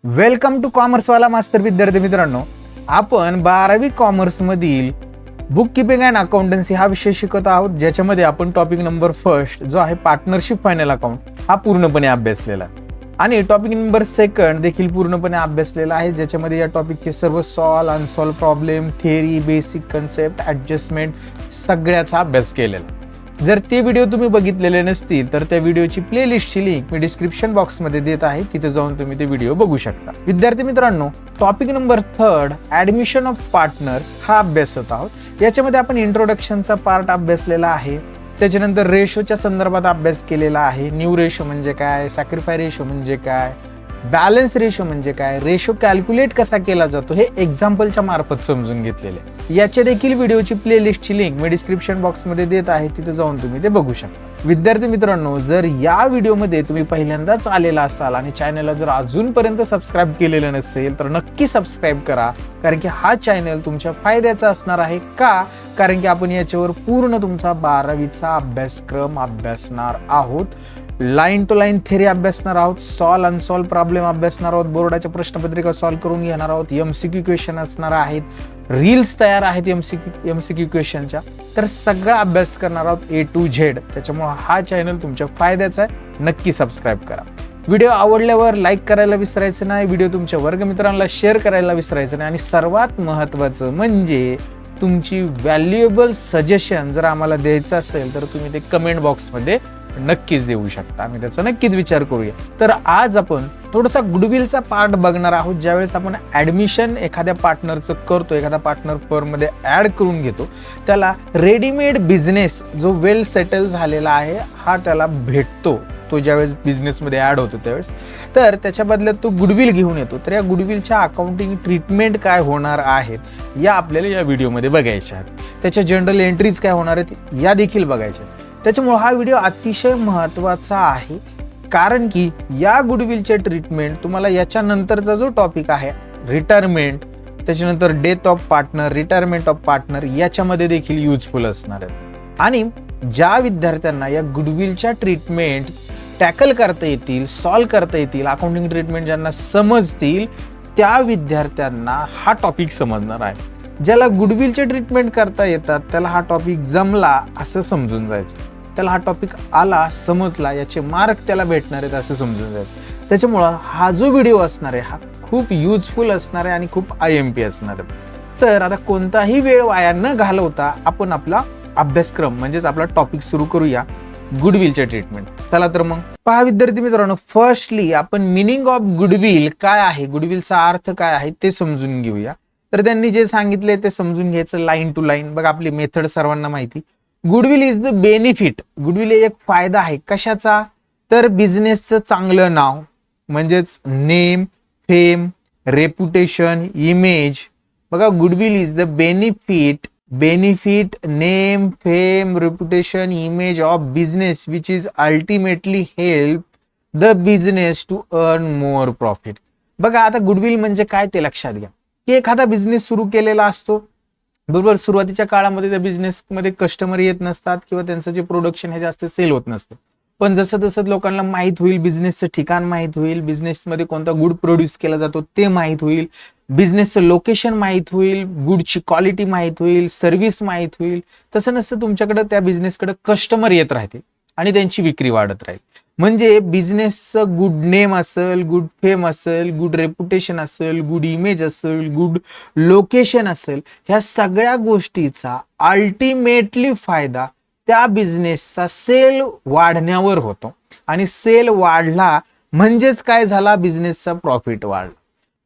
Welcome to कॉमर्सवाला master विद्यार्थी मित्रांनो, आपण 12वी कॉमर्स मधील बुक किपिंग अँड अकाउंटन्सी हा विषय शिकत आहोत, ज्याच्यामध्ये आपण टॉपिक नंबर फर्स्ट जो आहे पार्टनरशिप फायनल अकाउंट हा पूर्णपणे अभ्यासलेला आहे आणि टॉपिक नंबर सेकंड देखील पूर्णपणे अभ्यासलेला आहे, ज्याच्यामध्ये या टॉपिकचे सर्व solved unsolved problem, theory, basic concept, adjustment सगळ्याचा अभ्यास केलेला. जर ते व्हिडिओ तुम्ही बघितलेले नसतील तर त्या व्हिडिओची प्लेलिस्टची लिंक मी डिस्क्रिप्शन बॉक्समध्ये देत आहे, तिथे जाऊन तुम्ही ते व्हिडिओ बघू शकता. विद्यार्थी मित्रांनो, topic number third admission of partner हा अभ्यास होत आहोत. याच्यामध्ये आपण इंट्रोडक्शनचा पार्ट अभ्यासलेला आहे, त्याच्यानंतर रेशोच्या संदर्भात अभ्यास केलेला आहे. न्यू रेशो म्हणजे काय, सॅक्रिफाय रेशो म्हणजे काय, बॅलन्स रेशो म्हणजे काय, रेशो कॅल्क्युलेट कसा केला जातो हे एक्झाम्पलच्या मार्फत समजून घेतलेले. याच्या देखील व्हिडिओची प्लेलिस्टची लिंक मी डिस्क्रिप्शन बॉक्समध्ये देत आहे, तिथे जाऊन तुम्ही ते बघू शकता. विद्यार्थी मित्रांनो, जर या व्हिडिओमध्ये तुम्ही पहिल्यांदाच आलेला असाल आणि चॅनलला जर अजूनपर्यंत सबस्क्राईब केलेलं नसेल तर नक्की सबस्क्राईब करा, कारण की हा चॅनल तुमच्या फायद्याचा असणार आहे. का? कारण की आपण याच्यावर पूर्ण तुमचा 12वीचा अभ्यासक्रम अभ्यासणार आहोत. लाईन टू लाईन थेरी अभ्यासणार आहोत, सॉल्व अनसॉल्व प्रॉब्लेम अभ्यासणार आहोत, बोर्डाच्या प्रश्नपत्रिका सॉल्व करून घेणार आहोत, एमसीक्यू क्वेश्चन असणार आहेत, रील्स तयार आहेत एमसीक्यू क्वेश्चनच्या, तर सगळा अभ्यास करणार आहोत ए टू झेड. त्याच्यामुळे हा चॅनल तुमच्या फायद्याचा आहे, नक्की सबस्क्राईब करा. व्हिडिओ आवडल्यावर लाईक करायला विसरायचं नाही, व्हिडिओ तुमच्या वर्गमित्रांना शेअर करायला विसरायचं नाही आणि सर्वात महत्त्वाचं म्हणजे तुमची व्हॅल्युएबल सजेशन जर आम्हाला द्यायचं असेल तर तुम्ही ते कमेंट बॉक्समध्ये नक्कीच देऊ शकता, आम्ही त्याचा नक्कीच विचार करूया. तर आज आपण थोडासा गुडविलचा पार्ट बघणार आहोत. ज्यावेळेस आपण ऍडमिशन एखाद्या पार्टनरचं करतो, एखादा पार्टनर फर्म मध्ये ऍड करून घेतो, त्याला रेडीमेड बिझनेस जो वेल सेटल झालेला आहे हा त्याला भेटतो. तो ज्यावेळेस बिझनेसमध्ये ऍड होतो त्यावेळेस, तर त्याच्या बदल्यात तो गुडविल घेऊन येतो. तर या गुडविलच्या अकाउंटिंग ट्रीटमेंट काय होणार आहेत या आपल्याला या व्हिडिओमध्ये बघायच्या आहेत. त्याच्या जनरल एंट्रीज काय होणार आहेत या देखील बघायच्या आहेत. त्याच्यामुळे हा व्हिडिओ अतिशय महत्त्वाचा आहे, कारण की या गुडविलचे ट्रीटमेंट तुम्हाला याच्या नंतरचा जो टॉपिक आहे रिटायरमेंट, त्याच्यानंतर death of partner, retirement of partner, याच्यामध्ये देखील युजफुल असणार आहेत. आणि ज्या विद्यार्थ्यांना या गुडविलच्या ट्रीटमेंट टॅकल करता येतील, सॉल्व करता येतील, अकाउंटिंग ट्रीटमेंट ज्यांना समजतील, त्या विद्यार्थ्यांना हा टॉपिक समजणार आहे. ज्याला गुडविलचे ट्रीटमेंट करता येतात त्याला हा टॉपिक जमला असं समजून जायचं, त्याला हा टॉपिक आला, समजला, याचे मार्क त्याला भेटणार आहेत असं समजून जायचं. त्याच्यामुळं हा जो व्हिडिओ असणार आहे हा खूप युजफुल असणार आहे आणि खूप IMP असणार आहे. तर आता कोणताही वेळ वाया न घालवता आपण आपला अभ्यासक्रम म्हणजेच आपला टॉपिक सुरू करूया, गुडविलचे ट्रीटमेंट. चला तर मग पहा विद्यार्थी मित्रांनो, फर्स्टली आपण मिनिंग ऑफ गुडविल काय आहे, गुडविलचा अर्थ काय आहे ते समजून घेऊया. तर त्यांनी जे सांगितले ते समजून घ्यायचं लाईन टू लाईन. बघा, आपली मेथड सर्वांना माहिती. Goodwill is the benefit. Goodwill एक फायदा आहे. कशाचा? तर बिझनेसचं चांगलं नाव म्हणजेच नेम, फेम, रेप्युटेशन, इमेज. बघा, goodwill is the benefit, name, fame, reputation, image of business which is ultimately help the business to earn more profit. बघा, आता गुडविल म्हणजे काय ते लक्षात घ्या की एखादा बिझनेस सुरू केलेला असतो, बरोबर. सुरुवातीच्या काळामध्ये त्या बिझनेसमध्ये कस्टमर येत नसतात किंवा त्यांचं जे प्रोडक्शन हे जास्त सेल होत नसतं. पण जसं जसं लोकांना माहीत होईल, बिझनेसचं ठिकाण माहीत होईल, बिझनेसमध्ये कोणता गुड प्रोड्यूस केला जातो ते माहीत होईल, बिझनेसचं लोकेशन माहीत होईल, गुडची क्वालिटी माहीत होईल, सर्व्हिस माहीत होईल, तसं नसतं तुमच्याकडे त्या बिझनेसकडे कस्टमर येत राहतील आणि त्यांची विक्री वाढत राहील. म्हणजे बिझनेसचं गुड नेम असेल, गुड फेम असेल, गुड रेप्युटेशन असेल, गुड इमेज असेल, गुड लोकेशन असेल, ह्या सगळ्या गोष्टीचा अल्टिमेटली फायदा त्या बिझनेसचा सेल वाढण्यावर होतो. आणि सेल वाढला म्हणजेच काय झाला, बिझनेसचा प्रॉफिट वाढला.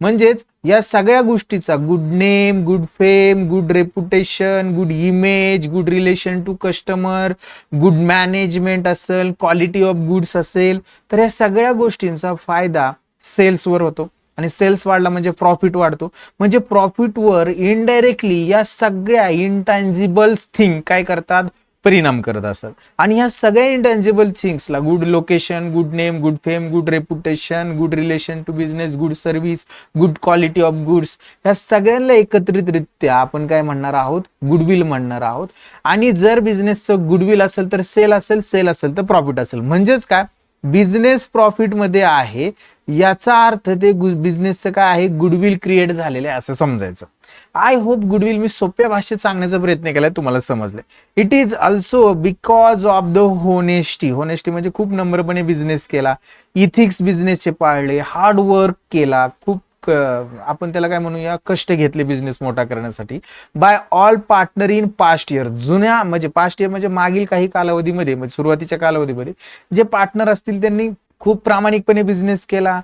म्हणजेच या सगळ्या गोष्टीचा good name, good fame, good reputation, good image, good relation to customer, good management असेल, क्वालिटी ऑफ गुड्स असेल, तर या सगळ्या गोष्टींचा फायदा सेल्सवर होतो. आणि सेल्स वाढला म्हणजे प्रॉफिट वाढतो. म्हणजे प्रॉफिटवर इनडायरेक्टली या सगळ्या इंटँजिबल्स थिंग काय करतात, परिणाम करत असतात. आणि ह्या सगळ्या इंटँजिबल थिंग्सला good location, good name, good fame, good reputation, good relation to business, good service, good quality of goods, ह्या सगळ्यांना एकत्रितरित्या आपण काय म्हणणार आहोत, गुडविल म्हणणार आहोत. आणि जर बिझनेसचं गुडविल असेल तर सेल असेल, सेल असेल तर प्रॉफिट असेल. म्हणजेच काय, बिझनेस प्रॉफिट मध्ये आहे, याचा अर्थ ते बिझनेसचं काय आहे, गुडविल क्रिएट झालेलं आहे असं समजायचं. आय होप गुडविल मी सोप्या भाषेत सांगण्याचा प्रयत्न केलाय, तुम्हाला समजलंय. It is also because of the honesty. Honesty म्हणजे खूप नम्रपणे बिझनेस केला, इथिक्स बिझनेसचे पाळले, हार्ड वर्क केला, खूप आपण त्याला काय म्हणूया, कष्ट घेतले बिझनेस मोठा करण्यासाठी. By all partner in past year. जुन्या म्हणजे पास्ट इयर म्हणजे मागील काही कालावधीमध्ये, म्हणजे सुरुवातीच्या कालावधीमध्ये जे पार्टनर असतील त्यांनी खूप प्रामाणिकपणे बिझनेस केला,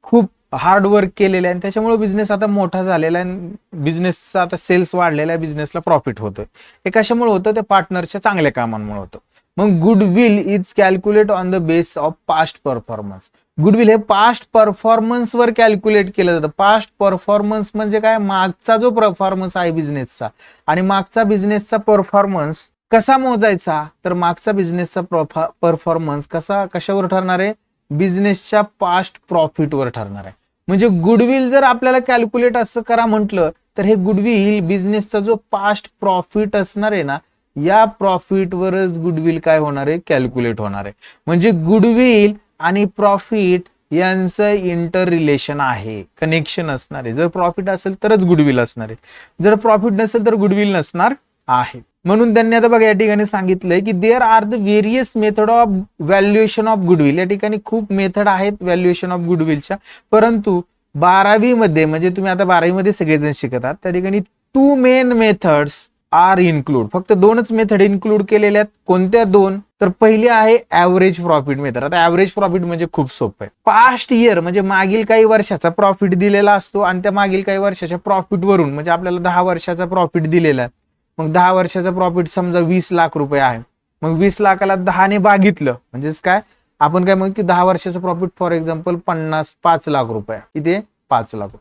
खूप हार्ड वर्क केलेलं आहे आणि त्याच्यामुळे बिझनेस आता मोठा झालेला आहे, बिझनेसचा आता सेल्स वाढलेला आहे, बिझनेसला प्रॉफिट होतोय. हे कशामुळे होतं, त्या पार्टनरच्या चांगल्या कामांमुळे होतं. मग goodwill is calculate on the base of past performance. Goodwill हे पास्ट परफॉर्मन्स वर कॅल्क्युलेट केलं जातं. पास्ट परफॉर्मन्स म्हणजे काय, मागचा जो परफॉर्मन्स आहे बिझनेसचा, आणि मागचा बिझनेसचा परफॉर्मन्स कसा मोजायचा, तर मागचा बिझनेसचा परफॉर्मन्स कशावर ठरणार आहे, बिझनेसच्या पास्ट प्रॉफिटवर ठरणार आहे. म्हणजे गुडविल जर आपल्याला कॅल्क्युलेट असं करा म्हटलं, तर हे गुडविल बिझनेसचा जो पास्ट प्रॉफिट असणार आहे ना, या प्रॉफिटवरच गुडविल काय होणार आहे, कॅल्क्युलेट होणार आहे. म्हणजे गुडविल आणि प्रॉफिट यांचं इंटर रिलेशन आहे, कनेक्शन असणार आहे. जर प्रॉफिट असेल तरच गुडविल असणार आहे, जर प्रॉफिट नसेल तर गुडविल नसणार आहे. म्हणून त्यांनी आता बघा या ठिकाणी सांगितलंय की there are the various method of valuation of goodwill. या ठिकाणी खूप मेथड आहेत व्हॅल्युएशन ऑफ गुडविलच्या, परंतु 12वी मध्ये, म्हणजे तुम्ही आता 12वी मध्ये सगळेजण शिकत आहात, त्या ठिकाणी 2 मेन मेथड्स आर इन्क्लूड. फक्त 2च मेथड इन्क्लूड केलेल्या आहेत. कोणत्या 2, तर पहिली आहे ऍव्हरेज प्रॉफिट मेथड. आता ऍव्हरेज प्रॉफिट म्हणजे खूप सोपं आहे. पास्ट इयर म्हणजे मागील काही वर्षाचा प्रॉफिट दिलेला असतो आणि त्या मागील काही वर्षाच्या प्रॉफिट वरून, म्हणजे आपल्याला 10 वर्षाचा प्रॉफिट दिलेला आहे. मग 10 वर्षाचा प्रॉफिट समजा 20 लाख रुपये आहे. मग 20 लाखाला 10 ने भागितलं म्हणजेच काय, आपण काय म्हणतो की 10 वर्षाचं प्रॉफिट फॉर एक्झाम्पल 5 लाख रुपये. किती, 5 लाख रुपये.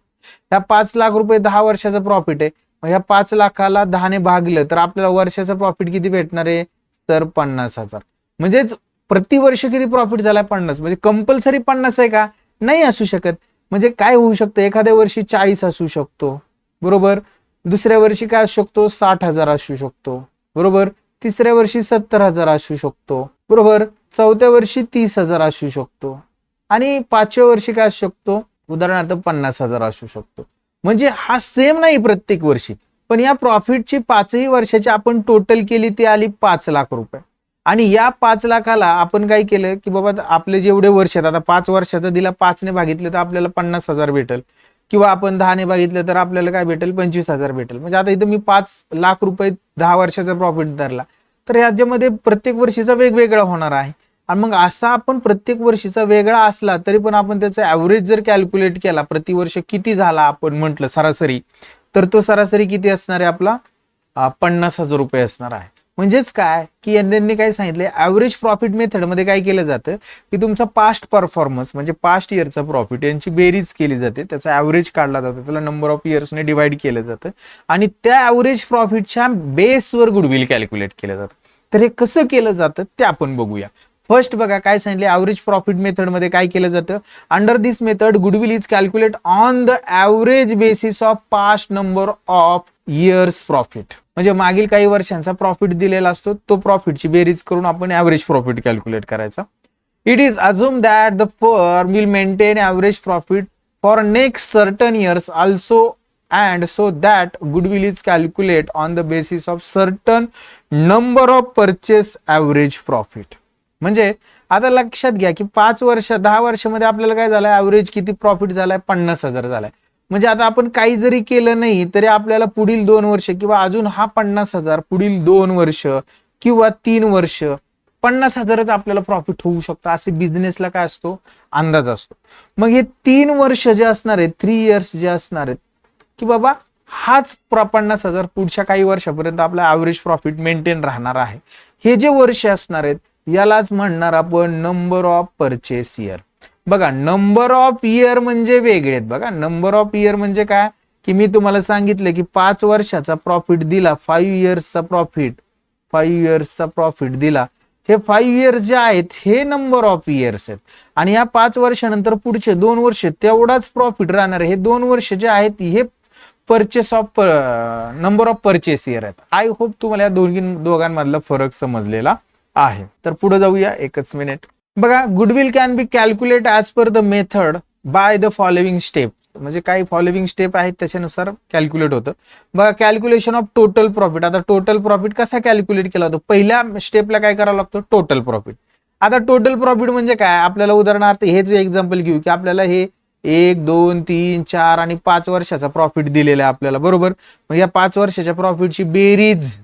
ह्या 5 लाख रुपये 10 वर्षाचं प्रॉफिट आहे. मग ह्या 5 लाखाला 10 ने भागलं तर आपल्याला वर्षाचं प्रॉफिट किती भेटणार आहे, तर 50,000. म्हणजेच प्रतिवर्ष किती प्रॉफिट झालाय, 50. म्हणजे कंपल्सरी 50 आहे का, नाही असू शकत. म्हणजे काय होऊ शकतं, एखाद्या वर्षी 40 असू शकतो, बरोबर. दुसऱ्या वर्षी काय असू शकतो, 60,000 असू शकतो, बरोबर. तिसऱ्या वर्षी 70,000 असू शकतो, बरोबर. चौथ्या वर्षी 30,000 असू शकतो आणि 5व्या वर्षी काय असू शकतो, उदाहरणार्थ 50,000 असू शकतो. म्हणजे हा सेम नाही प्रत्येक वर्षी, पण या प्रॉफिटची 5ही वर्षाची आपण टोटल केली ती आली 5 लाख रुपये. आणि या 5 लाखाला आपण काय केलं की बाबा आपले जेवढे वर्ष आहेत, आता 5 वर्षाचा दिला 5 ने भागितलं तर आपल्याला 50,000 भेटेल, किंवा आपण 10 ने भागितलं तर आपल्याला काय भेटेल, 25,000 भेटेल. म्हणजे आता इथं मी 5 लाख रुपये 10 वर्षाचा प्रॉफिट धरला, तर याच्यामध्ये प्रत्येक वर्षीचा वेगवेगळा होणार आहे. आणि मग असा आपण प्रत्येक वर्षीचा वेगळा असला तरी पण आपण त्याचा ऍव्हरेज जर कॅल्क्युलेट केला, प्रतिवर्ष किती झाला आपण म्हटलं सरासरी, तर तो सरासरी किती असणार आहे आपला, 50,000 रुपये असणार आहे. म्हणजेच काय की यांनी काय सांगितलं, ऍव्हरेज प्रॉफिट मेथड मध्ये काय केलं जातं की तुमचा पास्ट परफॉर्मन्स म्हणजे पास्ट इयरचा प्रॉफिट यांची बेरीज केली जाते, त्याचा ऍव्हरेज काढला जातो, त्याला नंबर ऑफ इयर्सने डिवाइड केलं जातं आणि त्या ऍव्हरेज प्रॉफिटच्या बेसवर गुडविल कॅल्क्युलेट केलं जातं. तर हे कसं केलं जातं ते आपण बघूया. फर्स्ट बघा काय सांगितले, ऍव्हरेज प्रॉफिट मेथड मध्ये काय केलं जातं, under this method goodwill is calculate on the average basis of past number of years profit. म्हणजे मागील काही वर्षांचा प्रॉफिट दिलेला असतो, तो प्रॉफिटची बेरीज करून आपण ऍव्हरेज प्रॉफिट कॅल्क्युलेट करायचा. It is assume that the firm will maintain average profit for next certain years also and so that goodwill is calculate on the basis of certain number of purchase average profit. म्हणजे आता लक्षात घ्या की 10 वर्षामध्ये आपल्याला काय झालंय, average किती प्रॉफिट झालाय, 50,000 झालाय. म्हणजे आता आपण काही जरी केलं नाही तरी आपल्याला पुढील 2 वर्ष किंवा अजून हा 50,000 पुढील 2 वर्ष किंवा 3 वर्ष 50,000च आपल्याला प्रॉफिट होऊ शकतं, असे बिझनेसला काय असतो, अंदाज असतो. मग हे 3 वर्ष जे असणार आहेत, 3 इयर्स जे असणार आहेत की बाबा हाच 50,000 पुढच्या काही वर्षापर्यंत आपला ऍव्हरेज प्रॉफिट मेंटेन राहणार आहे. हे जे वर्ष असणार आहेत यालाच म्हणणार आपण नंबर ऑफ परचेस इयर. बघा नंबर ऑफ इयर म्हणजे वेगळे आहेत. बघा नंबर ऑफ इयर म्हणजे काय की मी तुम्हाला सांगितलं की 5 वर्षाचा प्रॉफिट दिला, 5 इयर्सचा प्रॉफिट दिला. हे 5 इयर्स जे आहेत हे नंबर ऑफ इयर्स आहेत आणि या 5 वर्षानंतर पुढचे 2 वर्ष तेवढाच प्रॉफिट राहणार आहे. हे 2 वर्ष जे आहेत हे purchase of number of purchase year आहेत. आय होप तुम्हाला या दोघांमधला फरक समजलेला आहे. तर पुढे जाऊया, एकच मिनिट. बघा, goodwill can be calculate as per the method by the following step. म्हणजे काही फॉलोइंग स्टेप आहेत त्याच्यानुसार कॅल्क्युलेट होतं. बघा, कॅल्क्युलेशन ऑफ टोटल प्रॉफिट. आता टोटल प्रॉफिट कसा कॅल्क्युलेट केला होतो? पहिल्या स्टेपला काय करावं लागतं? Total profit. आता टोटल प्रॉफिट म्हणजे काय? आपल्याला उदाहरणार्थ हेच एक्झाम्पल घेऊ की आपल्याला हे 1, 2, 3, 4 आणि 5 वर्षाचा प्रॉफिट दिलेला आहे आपल्याला, बरोबर. मग या 5 वर्षाच्या प्रॉफिटची बेरीज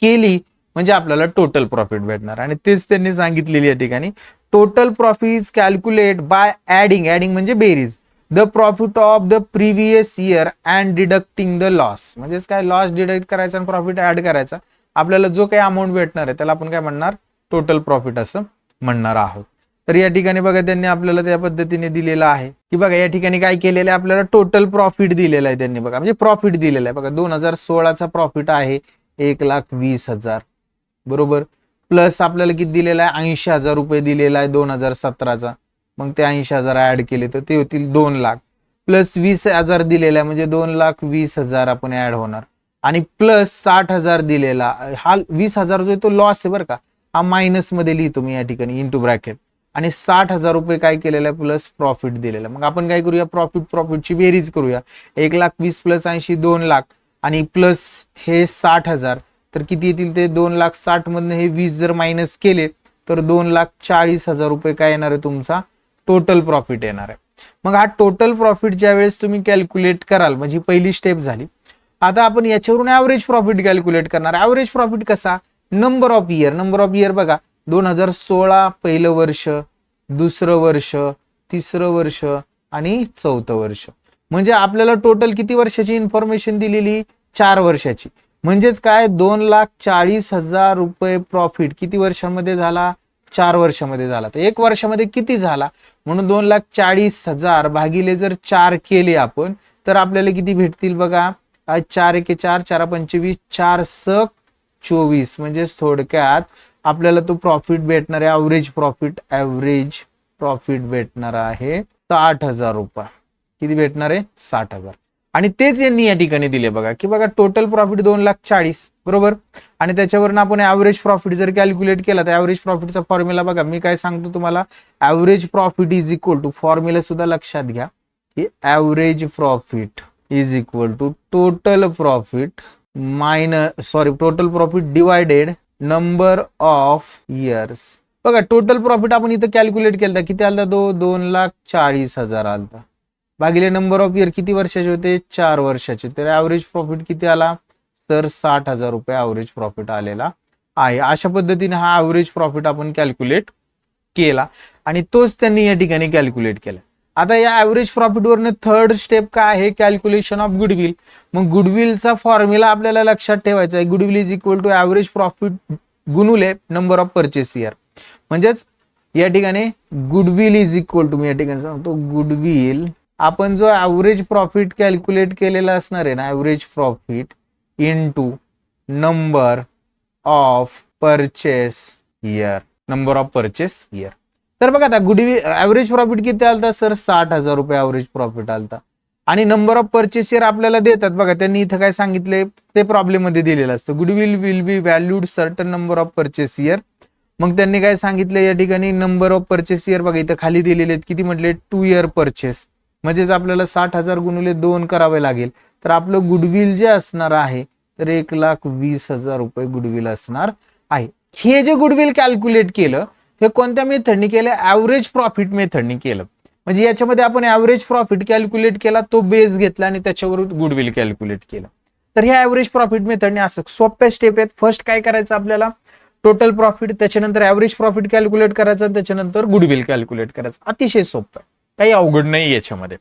केली म्हणजे आपल्याला टोटल प्रॉफिट भेटणार. आणि तेच त्यांनी सांगितलेली या ठिकाणी. Total profit calculate by adding म्हणजे बेरीज the profit of the previous year and deducting the loss. म्हणजेच काय? लॉस डिडक्ट करायचा आणि प्रॉफिट ऍड करायचा. आपल्याला जो काही अमाऊंट भेटणार आहे त्याला आपण काय म्हणणार? टोटल प्रॉफिट असं म्हणणार आहोत. तर या ठिकाणी बघा, त्यांनी आपल्याला त्या पद्धतीने दिलेलं आहे की बघा या ठिकाणी काय केलेलं आहे? आपल्याला टोटल प्रॉफिट दिलेलं आहे त्यांनी. बघा, म्हणजे प्रॉफिट दिलेलं आहे. बघा, 2016चा प्रॉफिट आहे 1,20,000, बरोबर. प्लस आपल्याला किती दिलेला आहे? 80,000 रुपये दिलेला आहे 2017चा. मग ते 80,000 ऍड केले तर ते होतील 2 लाख. प्लस 20,000 दिलेला आहे म्हणजे 2,20,000 आपण ऍड होणार. आणि प्लस 60,000 दिलेला, हा 20,000 जो आहे तो लॉस आहे बरं का, हा मायनस मध्ये लिहितो मी या ठिकाणी इंटू ब्रॅकेट. आणि 60,000 रुपये काय केलेलं आहे? प्लस प्रॉफिट दिलेलं. मग आपण काय करूया? प्रॉफिटची बेरीज करूया. 1,20,000 प्लस 80 2 लाख आणि प्लस हे 60,000, तर किती येतील ते? 2,60,000 मधनं हे 20 जर मायनस केले तर 2,40,000 रुपये काय येणार आहे? तुमचा टोटल प्रॉफिट येणार आहे. मग हा टोटल प्रॉफिट ज्या वेळेस तुम्ही कॅल्क्युलेट कराल, म्हणजे पहिली स्टेप झाली. आता आपण याच्यावरून ऍव्हरेज प्रॉफिट कॅल्क्युलेट करणार. ऍव्हरेज प्रॉफिट कसा? नंबर ऑफ इयर बघा, 2016 पहिलं वर्ष, दुसरं वर्ष, तिसरं वर्ष आणि चौथं वर्ष. म्हणजे आपल्याला टोटल किती वर्षाची इन्फॉर्मेशन दिलेली? 4 वर्षाची. म्हणजेच काय? 2,40,000 रुपये प्रॉफिट किती वर्षांमध्ये झाला? 4 वर्षामध्ये झाला. तर 1 वर्षामध्ये किती झाला? म्हणून 2,40,000 भागिले जर 4 केले आपण तर आपल्याला किती भेटतील? बघा, 4 एके 4, 4 पंचे 20, 4 सक 24. म्हणजे थोडक्यात आपल्याला तो प्रॉफिट भेटणार आहे, ॲव्हरेज प्रॉफिट भेटणार आहे 60,000 रुपये. किती भेटणार आहे? 60,000. आणि तेच यांनी या ठिकाणी दिले बघा की बघा, टोटल प्रॉफिट 2,40,000, बरोबर. आणि त्याच्यावरून आपण ॲव्हरेज प्रॉफिट जर कॅल्क्युलेट केला तर ॲव्हरेज प्रॉफिटचा फॉर्म्युला बघा, मी काय सांगतो तुम्हाला? Average profit is equal to, formula सुद्धा लक्षात घ्या की average profit is equal to total profit total profit divided number of years. बघा, टोटल प्रॉफिट आपण इथं कॅल्क्युलेट केलं, किती आलता? 2,40,000 आलता. भागिले नंबर ऑफ इयर, किती वर्षाचे होते? 4 वर्षाचे. तर ॲव्हरेज प्रॉफिट किती आला? तर 60,000 रुपये ॲव्हरेज प्रॉफिट आलेला आहे. अशा पद्धतीने हा ॲव्हरेज प्रॉफिट आपण कॅल्क्युलेट केला आणि तोच त्यांनी या ठिकाणी कॅल्क्युलेट केला. आता या ॲव्हरेज प्रॉफिटवरनं थर्ड स्टेप काय आहे? Calculation of goodwill. मग गुडविलचा फॉर्म्युला आपल्याला लक्षात ठेवायचा आहे. Goodwill is equal to average profit गुणुले नंबर ऑफ परचेस इयर. म्हणजेच या ठिकाणी गुडविल इज इक्वल टू, मी या ठिकाणी सांगतो, गुडविल आपण जो ॲव्हरेज प्रॉफिट कॅल्क्युलेट केलेला असणार आहे ना, average profit into number of purchase year, तर बघा, आता गुडविल ॲव्हरेज प्रॉफिट किती आलता? सर 60,000 रुपये ॲव्हरेज प्रॉफिट आलता. आणि नंबर ऑफ परचेस इयर आपल्याला देतात बघा, त्यांनी इथं काय सांगितले ते प्रॉब्लेम मध्ये दिलेलं असतं. Goodwill will B valued certain number of purchase year. मग त्यांनी काय सांगितलं या ठिकाणी? नंबर ऑफ परचेस इयर बघा इथं खाली दिलेले आहेत. किती म्हटले? 2 इयर परचेस. म्हणजेच आपल्याला 60,000 गुणिले 2 करावे लागेल. तर आपलं गुडविल जे असणार आहे तर 1,20,000 रुपये गुडविल असणार आहे. हे जे गुडविल कॅल्क्युलेट केलं हे कोणत्या मेथडनी केलं? ॲव्हरेज प्रॉफिट मेथडनी केलं. म्हणजे याच्यामध्ये आपण ॲव्हरेज प्रॉफिट कॅल्क्युलेट केला, तो बेस घेतला आणि त्याच्यावरून गुडविल कॅल्क्युलेट केलं. तर ह्या ॲव्हरेज प्रॉफिट मेथडने असं सोप्या स्टेप आहेत. फर्स्ट काय करायचं आपल्याला? टोटल प्रॉफिट, त्याच्यानंतर ॲव्हरेज प्रॉफिट कॅल्क्युलेट करायचं, त्याच्यानंतर गुडविल कॅल्क्युलेट करायचं. अतिशय सोपं आहे, काही अवघड नाही याच्यामध्ये.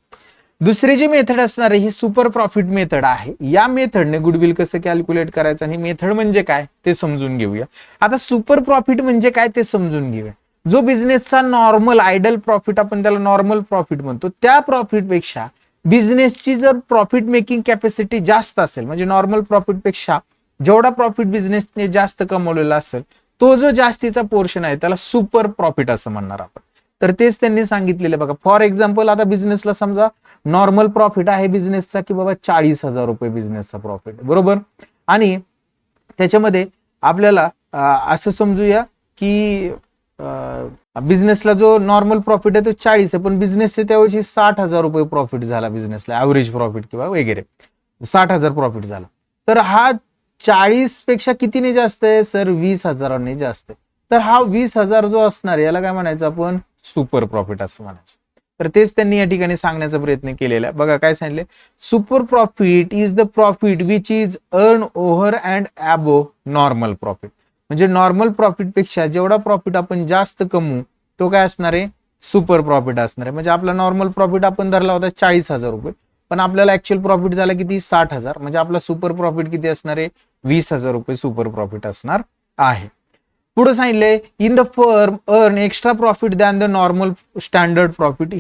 दुसरी जी मेथड असणार आहे ही सुपर प्रॉफिट मेथड आहे. या मेथडने गुडविल कसं कॅल्क्युलेट करायचं आणि मेथड म्हणजे काय ते समजून घेऊया. आता सुपर प्रॉफिट म्हणजे काय ते समजून घेऊया. जो बिझनेसचा नॉर्मल आयडल प्रॉफिट, आपण त्याला नॉर्मल प्रॉफिट म्हणतो, त्या प्रॉफिटपेक्षा बिझनेसची जर प्रॉफिट मेकिंग कॅपॅसिटी जास्त असेल, म्हणजे नॉर्मल प्रॉफिटपेक्षा जेवढा प्रॉफिट बिझनेसने जास्त कमवलेला असेल, तो जो जास्तीचा पोर्शन आहे त्याला सुपर प्रॉफिट असं म्हणणार आपण. तर तेच त्यांनी सांगितलेलं बघा. फॉर एक्झाम्पल, आता बिझनेसला समजा नॉर्मल प्रॉफिट आहे बिझनेसचा की बाबा 40,000 रुपये बिझनेसचा प्रॉफिट, बरोबर. आणि त्याच्यामध्ये आपल्याला असं समजूया की बिझनेसला जो नॉर्मल प्रॉफिट आहे तो 40 आहे, पण बिझनेसचे त्यावर्षी 60,000 रुपये प्रॉफिट झाला बिझनेसला, ऍव्हरेज प्रॉफिट किंवा वगैरे 60,000 प्रॉफिट झाला. तर हा 40 पेक्षा कितीने जास्त आहे सर? 20,000ने जास्त आहे. तर हा 20,000 जो असणार याला काय म्हणायचं आपण? सुपर प्रॉफिट असं म्हणायचं. तर तेच त्यांनी या ठिकाणी सांगण्याचा प्रयत्न केलेला आहे. बघा काय सांगितले, super profit is the profit which is earn over and above normal profit. म्हणजे नॉर्मल प्रॉफिट पेक्षा जेवढा प्रॉफिट आपण जास्त कमवू तो काय असणार आहे? सुपर प्रॉफिट असणार आहे. म्हणजे आपला नॉर्मल प्रॉफिट आपण धरला होता 40,000 रुपये, पण आपल्याला ऍक्च्युअल प्रॉफिट झाला किती? 60,000. म्हणजे आपला सुपर प्रॉफिट किती असणार आहे? 20,000 रुपये सुपर प्रॉफिट असणार आहे. पुढे सांगितलंय, in the firm earn extra profit than the normal standard profit,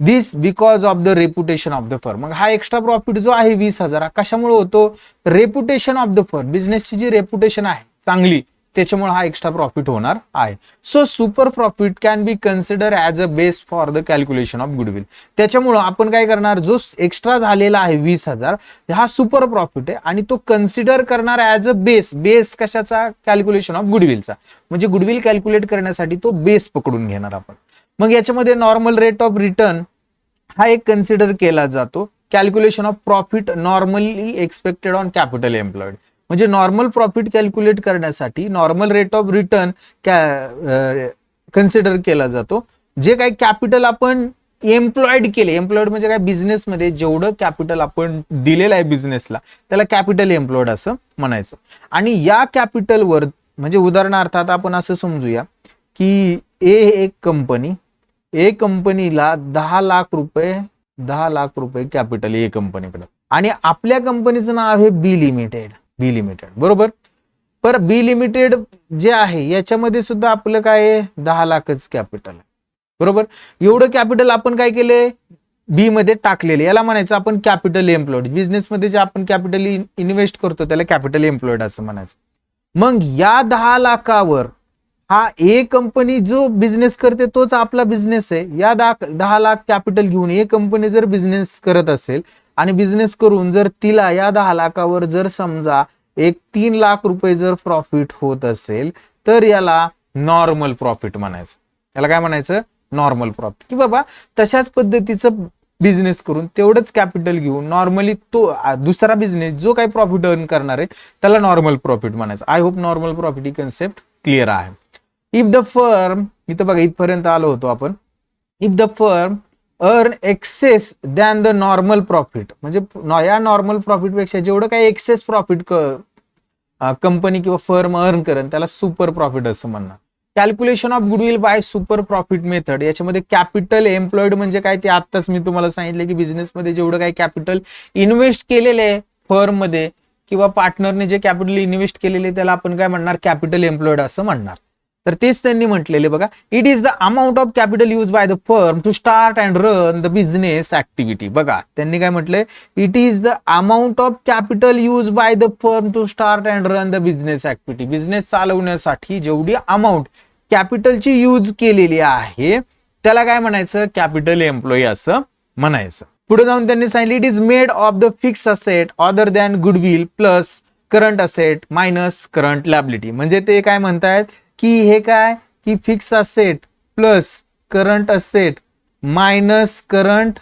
this because of the reputation of the firm. मग हा एक्स्ट्रा प्रॉफिट जो आहे 20,000 कशामुळे होतो? रेप्युटेशन ऑफ द फर्म, बिझनेसची जी रेप्युटेशन आहे चांगली त्याच्यामुळे हा एक्स्ट्रा प्रॉफिट होणार आहे. So super profit can be consider as a base for the calculation of goodwill. त्याच्यामुळं आपण काय करणार, जो एक्स्ट्रा झालेला आहे 20,000 हा सुपर प्रॉफिट आहे आणि तो कन्सिडर करणार ॲज अ बेस. बेस कशाचा? कॅल्क्युलेशन ऑफ गुडविलचा. म्हणजे गुडविल कॅल्क्युलेट करण्यासाठी तो बेस पकडून घेणार आपण. मग याच्यामध्ये नॉर्मल रेट ऑफ रिटर्न हा एक कन्सिडर केला जातो. Calculation of profit normally expected on capital employed. म्हणजे नॉर्मल प्रॉफिट कॅल्क्युलेट करण्यासाठी normal rate of return consider केला जातो. जे काही कॅपिटल आपण एम्प्लॉयड केले, एम्प्लॉयड म्हणजे काय? बिझनेसमध्ये जेवढं कॅपिटल आपण दिलेलं आहे बिझनेसला त्याला कॅपिटल एम्प्लॉयड असं म्हणायचं. आणि या कॅपिटलवर म्हणजे उदाहरणार्थ आता आपण असं समजूया की एक कंपनीला 10 लाख रुपये कॅपिटल ए कंपनीकडे आणि आपल्या कंपनीचं नाव आहे बी लिमिटेड. बरोबर. पर बी लिमिटेड जे आहे याच्यामध्ये सुद्धा आपलं काय आहे? 10 लाखच कॅपिटल आहे. बरोबर. एवढं कॅपिटल आपण काय केले? बी मध्ये टाकलेले. याला म्हणायचं आपण कॅपिटल एम्प्लॉयड. बिझनेसमध्ये जे आपण कॅपिटल इन्व्हेस्ट करतो त्याला कॅपिटल एम्प्लॉयड असं म्हणायचं. मग या 10 लाखावर हा ए कंपनी जो बिझनेस करते तोच आपला बिझनेस आहे. या 10 लाख कॅपिटल घेऊन ए कंपनी जर बिझनेस करत असेल आणि बिझनेस करून जर तिला या 10 लाखावर जर समजा एक 3 लाख रुपये जर प्रॉफिट होत असेल तर याला नॉर्मल प्रॉफिट म्हणायचं. याला काय म्हणायचं? Normal profit. की बाबा तशाच पद्धतीचं बिझनेस करून तेवढंच कॅपिटल घेऊन नॉर्मली तो दुसरा बिझनेस जो काही प्रॉफिट अर्न करणार आहे त्याला नॉर्मल प्रॉफिट म्हणायचं. आय होप नॉर्मल प्रॉफिट ही कन्सेप्ट क्लिअर आहे. इफ द फर्म, इथं बघा इथपर्यंत आलो होतो आपण. If the firm earn excess than the normal profit, म्हणजे या नॉर्मल प्रॉफिट पेक्षा जेवढं काही एक्सेस प्रॉफिट कंपनी किंवा फर्म अर्न करेल त्याला सुपर प्रॉफिट असं म्हणणार. Calculation of goodwill by super profit method. याच्यामध्ये कॅपिटल एम्प्लॉयड म्हणजे काय ते आत्ताच मी तुम्हाला सांगितले की बिझनेसमध्ये जेवढं काही कॅपिटल इन्व्हेस्ट केलेले आहे फर्म मध्ये किंवा पार्टनरने जे कॅपिटल इन्व्हेस्ट केलेले त्याला आपण काय म्हणणार? कॅपिटल एम्प्लॉयड असं म्हणणार. तर तेच त्यांनी म्हटलेले बघा, it is the amount of capital use by the firm to start and run the business activity. बघा त्यांनी काय म्हटलंय, it is the amount of capital use by the firm to start and run the business activity. Business चालवण्यासाठी जेवढी amount कॅपिटलची use केलेली आहे त्याला काय म्हणायचं? कॅपिटल एम्प्लॉई असं म्हणायचं. पुढे जाऊन त्यांनी सांगितलं, it is made of the fix asset other than goodwill plus current asset minus current liability. म्हणजे ते काय म्हणतायत की हे काय की fix asset plus current asset minus current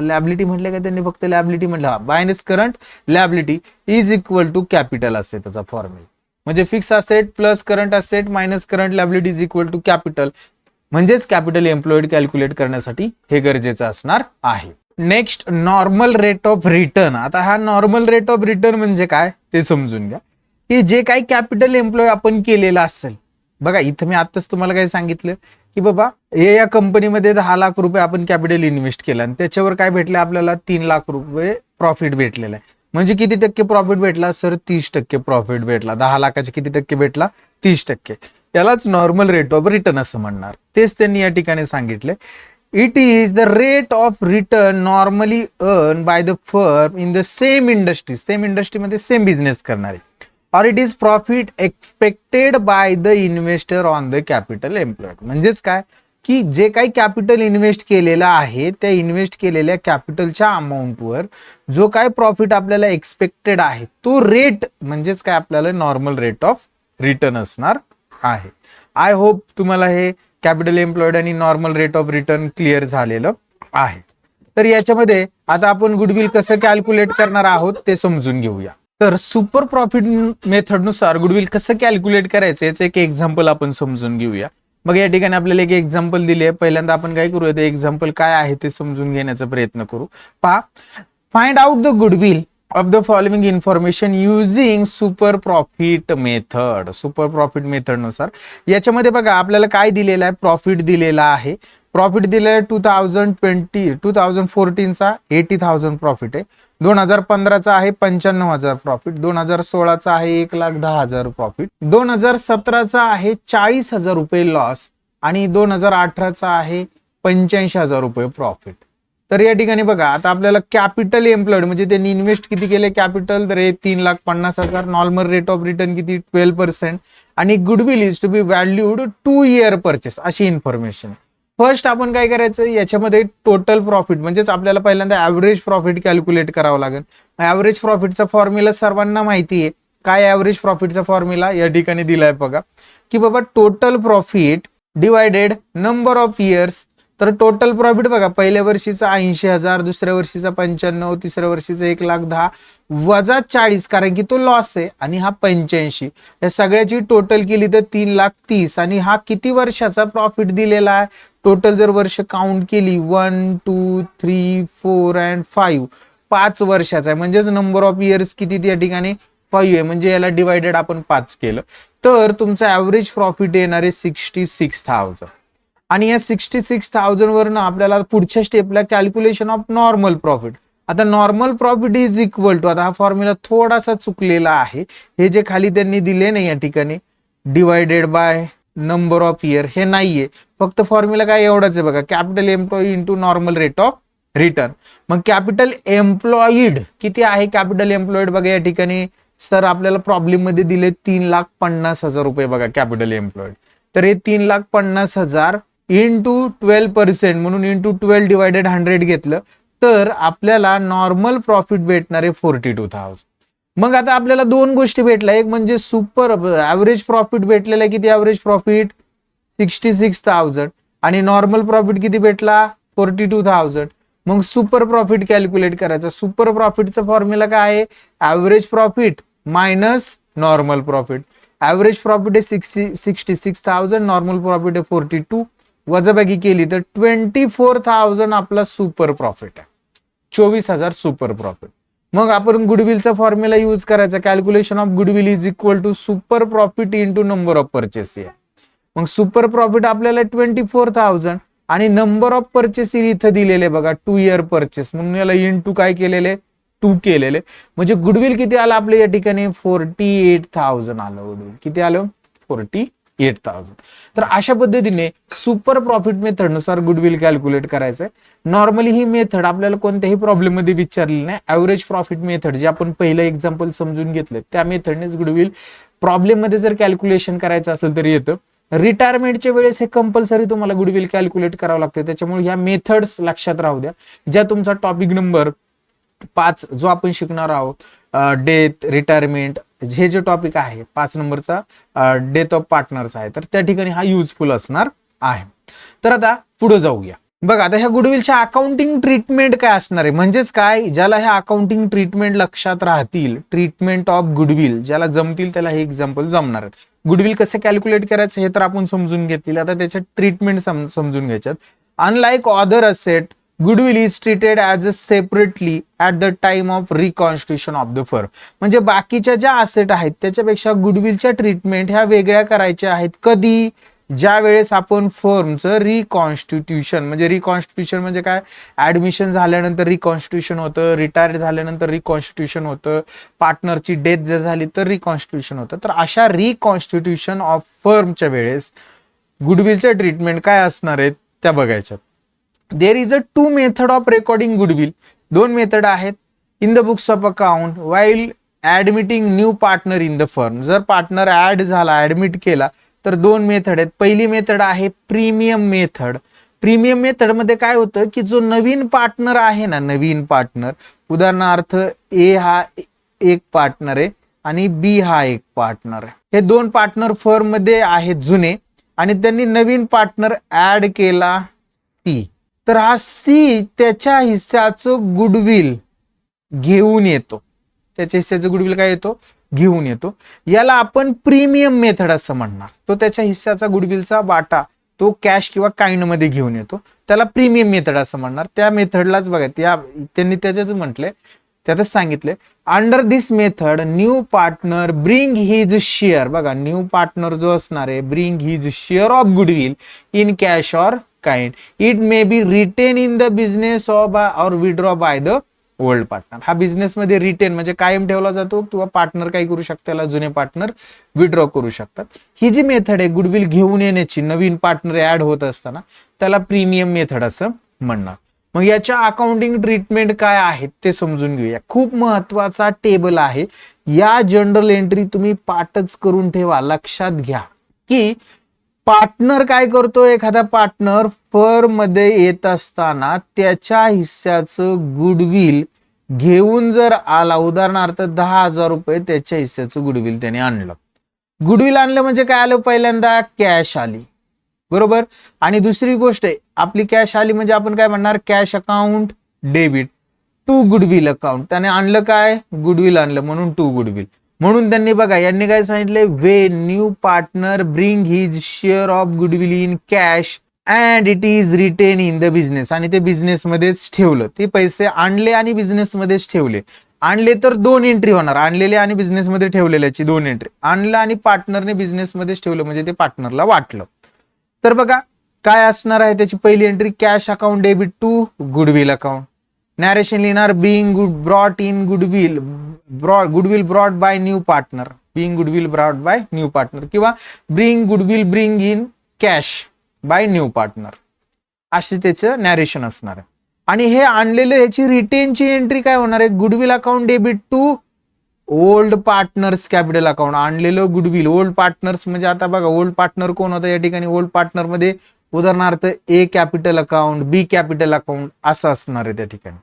liability म्हटलं का त्यांनी? फक्त लॅबिलिटी म्हटलं. Minus current liability is equal to capital असते त्याचा फॉर्म्युला. म्हणजे fix asset plus current asset minus current liability is equal to capital. म्हणजेच कॅपिटल एम्प्लॉयड कॅल्क्युलेट करण्यासाठी हे गरजेचं असणार आहे. Next normal rate of return. आता हा नॉर्मल रेट ऑफ रिटर्न म्हणजे काय ते समजून घ्या. की जे काही कॅपिटल एम्प्लॉय आपण केलेलं असेल, बघा इथं मी आताच तुम्हाला काय सांगितलं की बाबा या कंपनीमध्ये 10 लाख रुपये आपण कॅपिटल इन्व्हेस्ट केलं आणि त्याच्यावर काय भेटलं आपल्याला? 3 लाख रुपये प्रॉफिट भेटलेलं आहे. म्हणजे किती टक्के प्रॉफिट भेटला सर? 30% प्रॉफिट भेटला. 10 लाखाचे किती टक्के भेटला? 30%. यालाच नॉर्मल रेट ऑफ रिटर्न असं म्हणणार. तेच त्यांनी या ठिकाणी सांगितले. It is the rate of return normally earn by the firm in the same industry. Same इंडस्ट्रीमध्ये सेम बिझनेस करणारे. और it is profit expected by the investor on the capital employed. म्हणजेच काय की जे काही कॅपिटल इन्व्हेस्ट केलेलं आहे त्या इन्व्हेस्ट केलेल्या कॅपिटलच्या अमाऊंटवर जो काय प्रॉफिट आपल्याला एक्सपेक्टेड आहे तो रेट म्हणजेच काय आपल्याला नॉर्मल रेट ऑफ रिटर्न असणार आहे. आय होप तुम्हाला हे कॅपिटल एम्प्लॉयड आणि normal rate of return clear झालेलं आहे. तर याच्यामध्ये आता आपण गुडविल कसं कॅल्क्युलेट करणार आहोत ते समजून घेऊया. तर सुपर प्रॉफिट मेथडनुसार गुडविल कसं कॅल्क्युलेट करायचं याचं एक एक्झाम्पल आपण समजून घेऊया. मग या ठिकाणी आपल्याला एक एक्झाम्पल दिले आहे. पहिल्यांदा आपण काय करूया, ते एक्झाम्पल काय आहे ते समजून घेण्याचा प्रयत्न करू. पहा, find out the goodwill of the following information using super profit method. Super profit method नुसार याच्यामध्ये बघा आपल्याला काय दिलेलं आहे, प्रॉफिट दिलेला आहे. प्रॉफिट दिलेला आहे 2014चा 80,000 प्रॉफिट आहे, 2015चा आहे 95,000 प्रॉफिट, 2016चा आहे 1,10,000 प्रॉफिट, 2017चा आहे 40,000 रुपये लॉस आणि 2018चा आहे 85,000 रुपये प्रॉफिट. तर या ठिकाणी बघा आता आपल्याला कॅपिटल एम्प्लॉयड म्हणजे त्यांनी इन्व्हेस्ट किती केले कॅपिटल, तर 3,50,000, नॉर्मल रेट ऑफ रिटर्न किती 12% आणि goodwill is to be valued 2 year purchase अशी इन्फॉर्मेशन. फर्स्ट आपण काय करायचं, याच्यामध्ये टोटल प्रॉफिट म्हणजेच आपल्याला पहिल्यांदा ऍव्हरेज प्रॉफिट कॅल्क्युलेट करावं लागेल. ऍव्हरेज प्रॉफिटचा फॉर्म्युला सर्वांना माहिती आहे. काय ऍव्हरेज प्रॉफिटचा फॉर्म्युला या ठिकाणी दिलाय बघा, की बाबा total profit divided number of years. तर टोटल प्रॉफिट बघा, पहिल्या वर्षीचा 80,000, दुसऱ्या वर्षीचा 95, तिसऱ्या वर्षीचा 1,10,000 वजा 40 कारण की तो लॉस आहे आणि हा 85, या सगळ्याची टोटल केली तर 3,30,000 आणि हा किती वर्षाचा प्रॉफिट दिलेला आहे. टोटल जर वर्ष काउंट केली 1, 2, 3, 4 and 5 5 वर्षाचा आहे. म्हणजेच नंबर ऑफ इयर्स किती या ठिकाणी 5 आहे, म्हणजे याला डिवायडेड आपण 5 केलं तर तुमचं ऍव्हरेज प्रॉफिट येणार आहे 66,000. आणि या 66,000 वरनं आपल्याला पुढच्या स्टेपला कॅल्क्युलेशन ऑफ नॉर्मल प्रॉफिट. आता normal profit is equal to, आता हा फॉर्म्युला थोडासा चुकलेला आहे, हे जे खाली त्यांनी दिले नाही या ठिकाणी divided by number of year हे नाहीये, फक्त फॉर्म्युला काय एवढाच आहे बघा, capital employee into normal rate of return. मग कॅपिटल एम्प्लॉईड किती आहे, कॅपिटल एम्प्लॉईड बघा या ठिकाणी सर आपल्याला प्रॉब्लेम मध्ये दिले 3,50,000 रुपये बघा कॅपिटल एम्प्लॉईड. तर हे 3,50,000 इंटू 12% म्हणून इंटू 12 डिवायडेड 100 घेतलं तर आपल्याला नॉर्मल प्रॉफिट भेटणार आहे 42,000. मग आता आपल्याला दोन गोष्टी भेटल्या, एक म्हणजे सुपर ऍव्हरेज प्रॉफिट भेटलेला आहे, किती ऍव्हरेज प्रॉफिट 66,000 आणि नॉर्मल प्रॉफिट किती भेटला 42,000. मग सुपर प्रॉफिट कॅल्क्युलेट करायचा. सुपर प्रॉफिटचा फॉर्म्युला काय आहे, average profit minus normal profit. Average profit आहे 66,000, नॉर्मल प्रॉफिट आहे 42, वजाबाकी केली तर 24,000 आपला सुपर प्रॉफिट आहे, 24,000 सुपर प्रॉफिट. मग आपण गुडविलचा फॉर्म्युला यूज करायचा, calculation of goodwill is equal to super profit into number of purchase. मग सुपर प्रॉफिट आपल्याला 24,000 आणि नंबर ऑफ परचेस इथं दिलेले बघा 2 year परचेस, म्हणून याला इंटू काय केलेले 2 केलेले, म्हणजे गुडविल किती आलं आपल्या या ठिकाणी 48,000 आलं. गुडविल किती आलं 48,000. तर अशा पद्धतीने सुपर प्रॉफिट मेथड नुसार गुडविल कॅल्क्युलेट करायचं आहे. नॉर्मली ही मेथड आपल्याला कोणत्याही प्रॉब्लेम मध्ये विचारलेली नाही. ऍव्हरेज प्रॉफिट मेथड जे आपण पहिलं एक्झाम्पल समजून घेतलं त्या मेथडनेच गुडविल प्रॉब्लेम मध्ये जर कॅल्क्युलेशन करायचं असेल तर येतं. रिटायरमेंटच्या वेळेस हे कंपल्सरी तुम्हाला गुडविल कॅल्क्युलेट करावं लागतं. त्याच्यामुळे ह्या मेथड्स लक्षात राहू द्या. ज्या तुमचा टॉपिक नंबर 5 जो आपण शिकणार आहोत, डेथ, रिटायरमेंट, हे जे टॉपिक आहे 5 नंबरचा डेथ ऑफ पार्टनर्स आहे, तर त्या ठिकाणी हा युजफुल असणार आहे. तर आता पुढे जाऊया. बघा आता ह्या गुडविलच्या अकाउंटिंग ट्रीटमेंट काय असणार आहे, म्हणजेच काय, ज्याला ह्या अकाउंटिंग ट्रीटमेंट लक्षात राहतील, ट्रीटमेंट ऑफ गुडविल ज्याला जमतील त्याला हे एक्झाम्पल जमणार आहेत. गुडविल कसं कॅल्क्युलेट करायचं हे तर आपण समजून घेतलेलं, आता त्याच्या ट्रीटमेंट समजून घ्यायच्यात. Unlike other asset, goodwill is treated as a separately at the time of reconstitution of the firm. म्हणजे बाकीच्या ज्या असेट आहेत त्याच्यापेक्षा गुडविलच्या ट्रीटमेंट ह्या वेगळ्या करायच्या आहेत. कधी, ज्या वेळेस आपण फर्मचं रिकॉन्स्टिट्यूशन, म्हणजे रिकॉन्स्टिट्यूशन म्हणजे काय, ऍडमिशन झाल्यानंतर रिकॉन्स्टिट्यूशन होतं, रिटायर झाल्यानंतर रिकॉन्स्टिट्यूशन होतं, पार्टनरची डेथ जर झाली तर रिकॉन्स्टिट्यूशन होतं. तर अशा रिकॉन्स्टिट्यूशन ऑफ फर्मच्या वेळेस गुडविलच्या ट्रीटमेंट काय असणार आहेत त्या बघायच्यात. There is a 2 method of recording goodwill. 2 method आहेत. In the books of account while admitting new partner in the firm. जर पार्टनर ऍड झाला, ऍडमिट केला तर 2 मेथड आहेत. पहिली मेथड आहे प्रीमियम मेथड. प्रीमियम मेथड मध्ये काय होतं की जो नवीन पार्टनर आहे ना, नवीन पार्टनर, उदाहरणार्थ ए हा एक पार्टनर आहे आणि बी हा एक पार्टनर आहे. हे दोन पार्टनर फर्म मध्ये आहेत जुने आणि त्यांनी नवीन पार्टनर ऍड केला सी. तर हा सी त्याच्या हिस्साचं गुडविल घेऊन येतो. त्याच्या हिस्साचं गुडविल काय येतो? घेऊन येतो. याला आपण प्रीमियम मेथड असं म्हणणार. तो त्याच्या हिस्साचा गुडविलचा वाटा तो कॅश किंवा काइंड मध्ये घेऊन येतो, त्याला प्रीमियम मेथड असं म्हणणार. त्या मेथडलाच बघा त्यांनी त्याच्यात म्हटलंय, त्यातच सांगितलंय, under this method new partner bring his share. बघा न्यू पार्टनर जो असणार आहे bring his share of goodwill in cash or kind. It may be retain in the business or withdraw by the old partner. हा business मध्ये retain म्हणजे कायम ठेवला जातो किंवा पार्टनर काय करू शकतात, त्याला जुने पार्टनर विड्रॉ करू शकतात. ही जी मेथड आहे गुडविल घेऊन येण्याची, नवीन पार्टनर ऍड होत असताना, त्याला प्रीमियम मेथड असं म्हणणार. मग याच्या अकाउंटिंग ट्रीटमेंट काय आहेत ते समजून घेऊया. खूप महत्वाचा टेबल आहे. या जनरल एंट्री तुम्ही पाठच करून ठेवा. लक्षात घ्या की पार्टनर काय करतो, एखादा पार्टनर फर्म मध्ये येत असताना त्याच्या हिस्साचं गुडविल घेऊन जर आला, उदाहरणार्थ 10,000 रुपये त्याच्या हिस्साचं गुडविल त्याने आणलं. गुडविल आणलं म्हणजे काय आलं, पहिल्यांदा कॅश आली, बरोबर. आणि दुसरी गोष्ट आहे, आपली कॅश आली म्हणजे आपण काय म्हणणार, cash account debit to goodwill account. त्याने आणलं काय, गुडविल आणलं म्हणून टू गुडविल. म्हणून त्यांनी बघा यांनी काय सांगितले, we new partner bring his share of goodwill in cash and it is retain in the business. आणि ते बिझनेस मध्येच ठेवलं. ते पैसे आणले आणि बिझनेस मध्येच ठेवले. आणले तर दोन एंट्री होणार, आणलेले आणि बिझनेस मध्ये ठेवलेल्याची दोन एंट्री. आणलं आणि पार्टनरने बिझनेस मध्येच ठेवलं म्हणजे ते पार्टनरला वाटलं. तर बघा काय असणार आहे त्याची पहिली entry, cash account debit to goodwill account. Narration लिहिणार, being brought in goodwill brought by new partner. Being goodwill brought by new partner किंवा bring in cash by new partner, अशी त्याचं नॅरेशन असणार आहे. आणि हे आणलेलं ह्याची रिटेनची एंट्री काय होणार आहे, goodwill account debit to old partners capital account. आणलेलं गुडविल ओल्ड पार्टनर्स म्हणजे आता बघा ओल्ड पार्टनर कोण होतं या ठिकाणी, ओल्ड पार्टनर मध्ये उदाहरणार्थ ए कॅपिटल अकाउंट, बी कॅपिटल अकाउंट असं असणार आहे त्या ठिकाणी.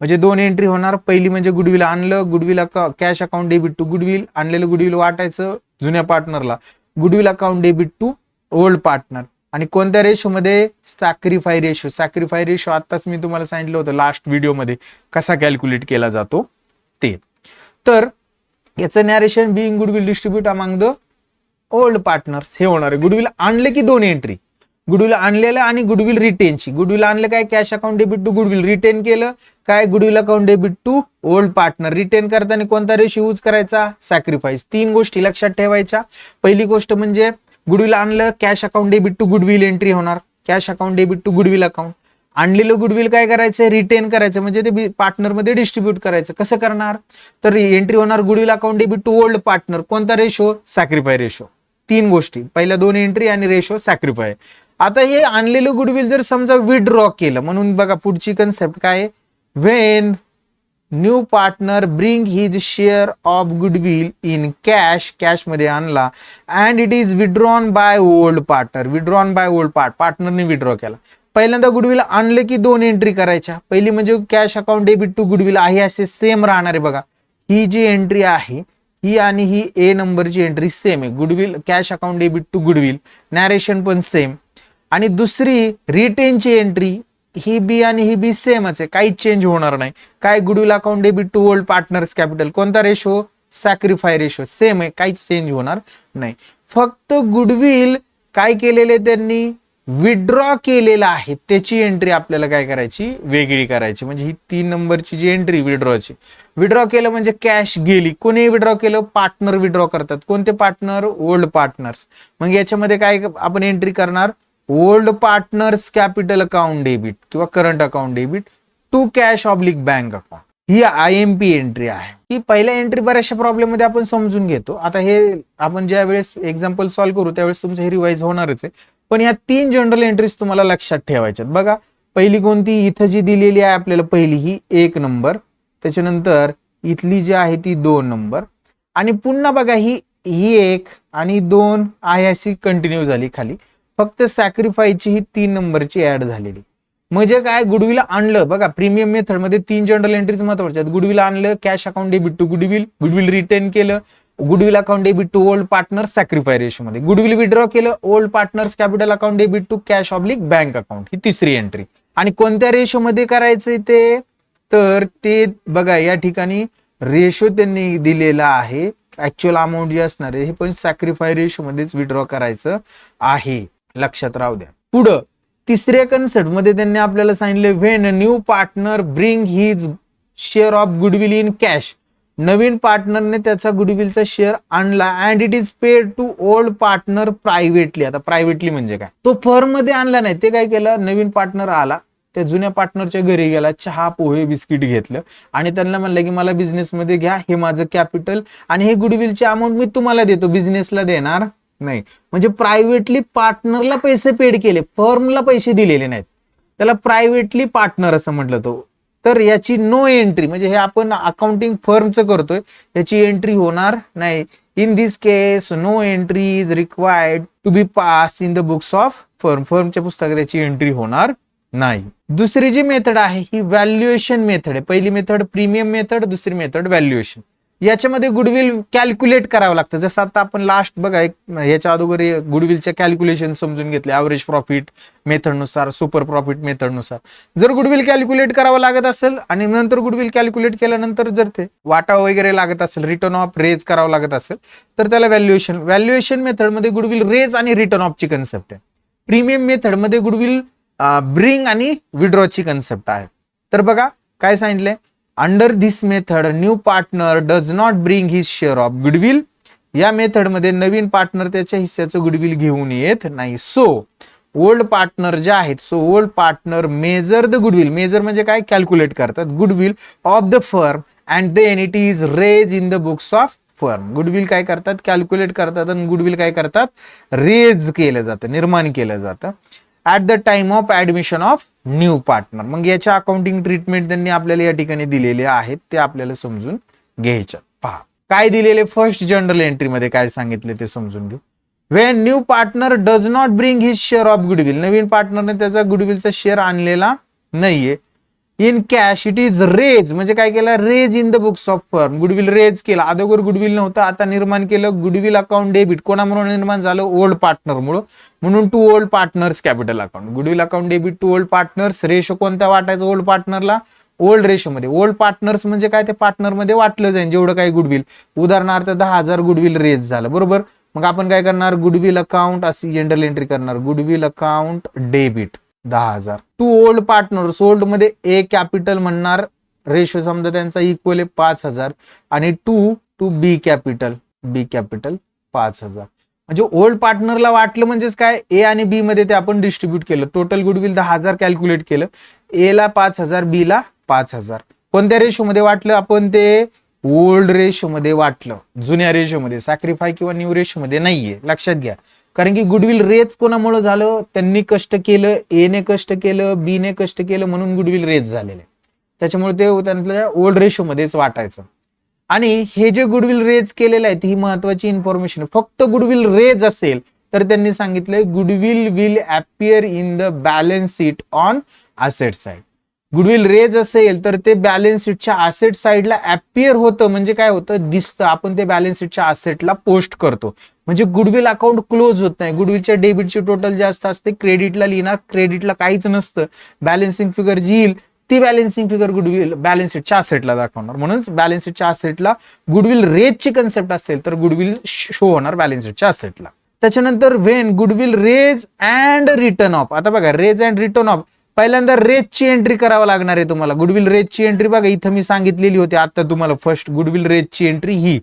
म्हणजे दोन एंट्री होणार. पहिली म्हणजे गुडविल आणलं, goodwill cash account debit to goodwill, आणलेलं गुडविल वाटायचं जुन्या पार्टनरला, goodwill account debit to old partner. आणि कोणत्या रेशो मध्ये, सॅक्रिफाय रेशो. सॅक्रिफाय रेशो आताच मी तुम्हाला सांगितलं होतं लास्ट व्हिडिओमध्ये कसा कॅल्क्युलेट केला जातो ते. तर याचं narration, being goodwill distribute among the old partners हे होणार आहे. गुडविल आणले की दोन एंट्री, गुडविल आणलेलं आणि गुडविल रिटेनची. गुडविल आणलं काय, cash account debit to goodwill. Retain केलं काय, goodwill account debit to old partner. Retain करताना कोणता रेशो यूज करायचा, सॅक्रिफाईस. तीन गोष्टी लक्षात ठेवायच्या. पहिली गोष्ट म्हणजे गुडविल आणलं, cash account debit to goodwill entry होणार, cash account debit to goodwill account. आणलेलं गुडविल काय करायचं, रिटेन करायचं म्हणजे ते पार्टनर मध्ये डिस्ट्रीब्यूट करायचं. कसं करणार, तर एंट्री होणार goodwill account debit to old partner. कोणता रेशो, सॅक्रिफाय रेशो. तीन गोष्टी, पहिल्या दोन एंट्री आणि रेशो सॅक्रिफाय. आता हे आणलेलं गुडविल जर समजा विथड्रॉ केलं, म्हणून बघा पुढची कन्सेप्ट काय आहे, when new partner bring his share of goodwill in cash मध्ये आणला and it is withdrawn by old partner. Withdrawn by old पार्टनरने विड्रॉ केला. पहिल्यांदा गुडविल आणलं की दोन एंट्री करायच्या. पहिली म्हणजे cash account debit to goodwill आहे, असे सेम राहणार आहे. बघा ही जी एंट्री आहे ही आणि ही ए नंबरची एंट्री सेम आहे. Goodwill cash account debit to goodwill, narration पण सेम. आणि दुसरी रिटेनची एंट्री, ही बी आणि ही बी सेमच आहे, काहीच चेंज होणार नाही. काय, goodwill account debit to old partners capital. कोणता रेशो, सॅक्रिफाय रेशो, सेम आहे, काहीच चेंज होणार नाही. फक्त गुडविल काय केलेले त्यांनी, विड्रॉ केलेला आहे, त्याची एंट्री आपल्याला काय करायची, वेगळी करायची. म्हणजे ही 3 नंबरची जी एंट्री विड्रॉची, विड्रॉ केलं म्हणजे कॅश गेली. कोणी विड्रॉ केलं, पार्टनर विड्रॉ करतात. कोणते पार्टनर, ओल्ड पार्टनर्स. मग याच्यामध्ये काय आपण एंट्री करणार, old partners capital account debit किंवा current account debit to cash oblique bank account. ही IMP एंट्री आहे. ही पहिल्या एंट्री बऱ्याचशा प्रॉब्लेम मध्ये आपण समजून घेतो. आता हे आपण ज्या वेळेस एक्झाम्पल सॉल्व्ह करू त्यावेळेस तुमचं हे रिवाइज होणारच आहे. पण या 3 जनरल एंट्रीज तुम्हाला लक्षात ठेवायच्यात. बघा पहिली कोणती, इथं जी दिलेली आहे आपल्याला पहिली ही 1 नंबर, त्याच्यानंतर इथली जी आहे ती 2 नंबर, आणि पुन्हा बघा ही 1 आणि 2 आहे अशी कंटिन्यू झाली खाली. फक्त सॅक्रिफायची ही 3 नंबरची ऍड झालेली. म्हणजे काय, गुडविल आणलं. बघा प्रीमियम मेथड मध्ये 3 जनरल एंट्रीज महत्वाच्या आहेत. गुडविल आणलं, cash account debit to goodwill, goodwill retain केलं goodwill account debit to old partner sacrifice ratio मध्ये गुडविल विड्रॉ केलं, old partners capital account debit to cash oblique bank account, ही तिसरी entry. आणि कोणत्या रेशो मध्ये करायचंय ते, तर ते बघा या ठिकाणी रेशो त्यांनी दिलेला आहे, ऍक्च्युअल अमाऊंट जे असणार आहे हे पण सॅक्रिफाय रेशो मध्येच विड्रॉ करायचं आहे, लक्षात राहू द्या. पुढं तिसऱ्या कन्सेप्ट मध्ये त्यांनी आपल्याला सांगितलं when new partner bring his share of goodwill in cash, नवीन पार्टनरने त्याचा गुडविलचा शेअर आणला and it is paid to old partner privately. आता प्रायव्हेटली म्हणजे काय, तो फर्म मध्ये आणला नाही, ते काय केलं, नवीन पार्टनर आला, त्या जुन्या पार्टनरच्या घरी गेला, चहा पोहे बिस्किट घेतलं आणि त्यांना म्हणलं की मला बिझनेस मध्ये घ्या, हे माझं कॅपिटल आणि हे गुडविलची अमाऊंट मी तुम्हाला देतो, बिझनेसला देणार नाही. म्हणजे प्रायव्हेटली पार्टनरला पैसे पेड केले, फर्मला पैसे दिलेले नाहीत, त्याला प्रायव्हेटली पार्टनर असं म्हटलं. तो तर याची नो एंट्री, म्हणजे हे आपण अकाउंटिंग फर्मचं करतोय, याची एंट्री होणार नाही. In this case no entry is required to be pass in the books of firm, फर्मच्या पुस्तकात याची एंट्री होणार नाही. दुसरी जी मेथड आहे ही व्हॅल्युएशन मेथड आहे. पहिली मेथड प्रीमियम मेथड, दुसरी मेथड व्हॅल्युएशन. याच्यामध्ये गुडविल कॅल्क्युलेट करावं लागतं. जसं आता आपण लास्ट बघा याच्या अगोदर गुडविलच्या कॅल्क्युलेशन समजून घेतले, ॲव्हरेज प्रॉफिट मेथडनुसार, सुपर प्रॉफिट मेथडनुसार. जर गुडविल कॅल्क्युलेट करावं लागत असेल आणि नंतर गुडविल कॅल्क्युलेट केल्यानंतर जर ते वाटा वगैरे लागत असेल, रिटर्न ऑफ रेज करावं लागत असेल, तर त्याला व्हॅल्युएशन मेथडमध्ये गुडविल रेज आणि रिटर्न ऑफची कन्सेप्ट आहे. प्रीमियम मेथडमध्ये गुडविल ब्रिंग आणि विड्रॉची कन्सेप्ट आहे. तर बघा काय सांगितलंय, under this method new partner does not bring his share of goodwill. या मेथडमध्ये नवीन पार्टनर त्याच्या हिस्स्याचं गुडविल घेऊन येत नाही. सो ओल्ड पार्टनर जे आहेत, so old partner measure the goodwill, measure म्हणजे काय, कॅल्क्युलेट करतात goodwill of the firm and then it is raise in the books of firm. Goodwill काय करतात, कॅल्क्युलेट करतात आणि गुडविल काय करतात, रेज केलं जातं, निर्माण केलं जातं at the time of admission of new partner. मग याच्या अकाउंटिंग ट्रीटमेंट त्यांनी आपल्याला या ठिकाणी दिलेले आहेत, ते आपल्याला समजून घ्यायच्यात. पहा काय दिलेले, फर्स्ट जनरल एंट्री मध्ये काय सांगितले ते समजून घेऊ. When new partner does not bring his share of goodwill, नवीन पार्टनरने त्याचा गुडविलचा शेअर आणलेला नाहीये. In cash it is raise, म्हणजे काय केलं, raise in the books of firm, goodwill raise केला. अगोदर गुडविल नव्हतं, आता निर्माण केलं गुडविल अकाउंट डेबिट. कोणामुळे निर्माण झालं, ओल्ड पार्टनर मुळे, म्हणून to old partners capital account. Goodwill account debit to old partners. Ratio कोणत्या वाटायचं ओल्ड पार्टनरला, ओल्ड रेशो मध्ये. ओल्ड पार्टनर्स म्हणजे काय, ते पार्टनर मध्ये वाटलं जाईल जेवढं काही गुडविल. उदाहरणार्थ 10,000 गुडविल रेज झालं, बरोबर. मग आपण काय करणार, गुडविल अकाउंट अशी जनरल एंट्री करणार, goodwill account debit 10,000 to old partners. Old मध्ये ए कॅपिटल म्हणणार, रेशो समजा त्यांचा इक्वल आहे 5,000 आणि टू बी कॅपिटल 5,000. म्हणजे ओल्ड पार्टनरला वाटलं म्हणजेच काय, ए आणि बी मध्ये ते आपण डिस्ट्रीब्यूट केलं. टोटल गुडविल 10,000 कॅल्क्युलेट केलं, ए ला 5,000, बी ला 5,000. कोणत्या रेशो मध्ये वाटलं आपण, ते ओल्ड रेशो मध्ये वाटलं, जुन्या रेशो मध्ये, सॅक्रिफाय किंवा न्यू रेशो मध्ये नाहीये, लक्षात घ्या. कारण की गुडविल रेज कोणामुळे झालं, त्यांनी कष्ट केलं, ए ने कष्ट केलं, बी ने कष्ट केलं, म्हणून गुडविल रेज झालेले. त्याच्यामुळे ते त्यांच्या ओल्ड रेशो मध्येच वाटायचं. आणि हे जे गुडविल रेज केलेलं आहे ही महत्वाची इन्फॉर्मेशन. फक्त गुडविल रेज असेल तर त्यांनी सांगितलंय goodwill will appear in the balance sheet on asset side. Goodwill raise असेल तर ते बॅलन्स शीटच्या असेट साइडला अपियर होतं, म्हणजे काय होतं, दिसतं. आपण ते बॅलन्स शीटच्या असेटला पोस्ट करतो, म्हणजे गुडविल अकाउंट क्लोज होत नाही. गुडविलच्या डेबिटची टोटल जास्त असते, क्रेडिटला लिहिणार, क्रेडिटला काहीच नसतं. बॅलन्सिंग फिगर जी येईल ती बॅलन्सिंग फिगर गुडविल बॅलन्स शीटच्या असेटला दाखवणार. म्हणून बॅलन्स शीटच्या असेटला गुडविल रेजची कन्सेप्ट असेल तर गुडविल शो होणार बॅलन्स शीटच्या असेटला. त्याच्यानंतर when goodwill raise and written off. आता बघा रेज अँड रिटर्न ऑफ, पहिल्यांदा रेजची एंट्री करावं लागणार आहे तुम्हाला. गुडविल रेजची एंट्री बघा इथं मी सांगितलेली होती आता तुम्हाला. फर्स्ट गुडविल रेजची एंट्री ही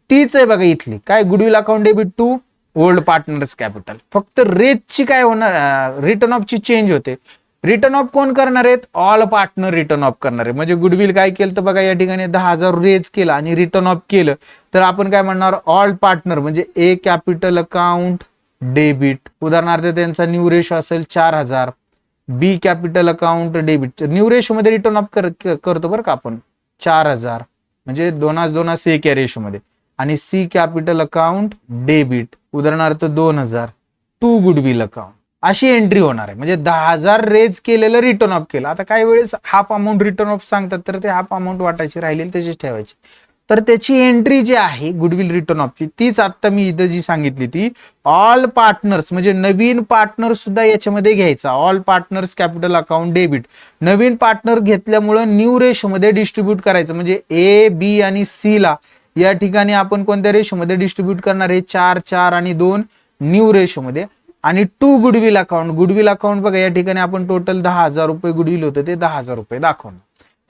तीच आहे बघा इथली. काय, goodwill account debit to old partners capital. फक्त रेजची काय होणार, रिटर्न ऑफची चेंज होते. रिटर्न ऑफ कोण करणार आहेत, ऑल पार्टनर रिटर्न ऑफ करणार आहे. म्हणजे गुडविल काय केलं तर बघा या ठिकाणी 10,000 रेज केला आणि रिटर्न ऑफ केलं तर आपण काय म्हणणार, ऑल पार्टनर म्हणजे ए कॅपिटल अकाउंट डेबिट. उदाहरणार्थ त्यांचा न्यू रेशो असेल 4,000, B capital account debit. New ratio मध्ये रिटर्न ऑफ करतो बरं का आपण 4,000, म्हणजे 2 एक या रेशो मध्ये. आणि सी कॅपिटल अकाउंट डेबिट उदाहरणार्थ 2,000 टू गुडविल अकाउंट. अशी एंट्री होणार आहे. म्हणजे 10,000 रेज केलेलं रिटर्न ऑफ केलं. आता काही वेळेस हाफ अमाऊंट रिटर्न ऑफ सांगतात तर ते हाफ अमाऊंट वाटायची, राहिलेली तशीच ठेवायची. तर त्याची एंट्री जी आहे गुडविल रिटर्न ऑफची तीच आता मी इथं जी सांगितली ती ऑल पार्टनर्स म्हणजे नवीन पार्टनर सुद्धा याच्यामध्ये घ्यायचा. All partners capital account debit नवीन पार्टनर घेतल्यामुळे न्यू रेशोमध्ये डिस्ट्रीब्यूट करायचं. म्हणजे ए बी आणि सी ला या ठिकाणी आपण कोणत्या रेशोमध्ये डिस्ट्रीब्यूट करणार आहे 4 4 आणि 2 न्यू रेशोमध्ये. आणि टू गुडविल अकाउंट बघा या ठिकाणी आपण टोटल 10,000 रुपये गुडविल होतं ते 10,000 रुपये दाखवणार.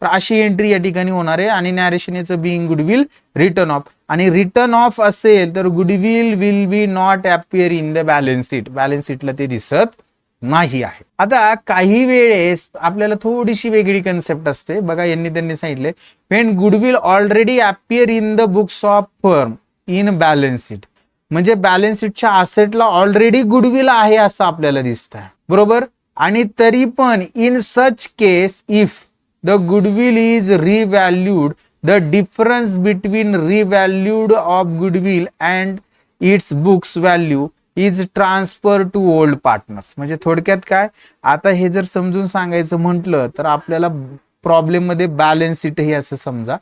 तर अशी एंट्री या ठिकाणी होणार आहे. आणि नॅरेशन याचं बिईंग गुडविल रिटर्न ऑफ. आणि रिटर्न ऑफ असेल तर goodwill will be not appear in the balance sheet. Balance शीटला ते दिसत नाही आहे. आता काही वेळेस आपल्याला थोडीशी वेगळी कन्सेप्ट असते बघा. यांनी त्यांनी सांगितले when goodwill already appear in the books of firm in balance sheet. म्हणजे बॅलन्स शीटच्या असेटला ऑलरेडी गुडविल आहे असं आपल्याला दिसतंय बरोबर. आणि तरी पण in such case if the goodwill is revalued the difference between revalued of goodwill and its books value is transfer to old partners. म्हणजे थोडक्यात काय आता हे जर समजून सांगायचं म्हटलं तर आपल्याला प्रॉब्लेम मध्ये बॅलन्स शीट हे असं समजा.